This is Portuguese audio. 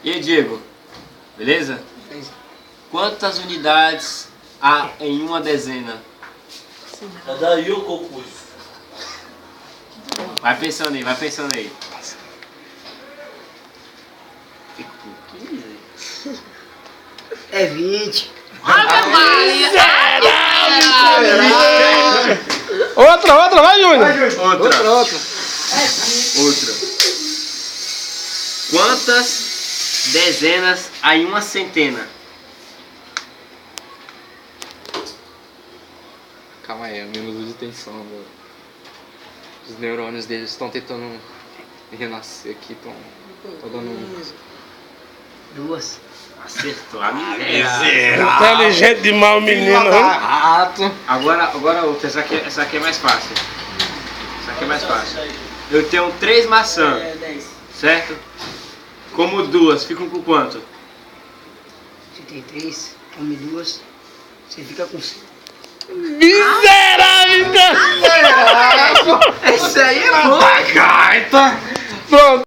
E aí, Diego? Beleza? Quantas unidades há em uma dezena? É daí eu compus. Vai pensando aí, vai pensando aí. É 20. Outra, vai, Júnior. Outra. Quantas dezenas há em uma centena? Calma aí, é um minuto de tensão agora. Os neurônios deles estão tentando renascer aqui, estão dando um... 2. Acertou a miséria. Inteligente demais o menino, né? Rato. Agora outra, essa aqui é mais fácil. Eu tenho 3 maçãs, 10. certo? Como 2, ficam com quanto? Você tem 3, come 2, você fica com 5. Miserável! Esse aí é bom. Pronto.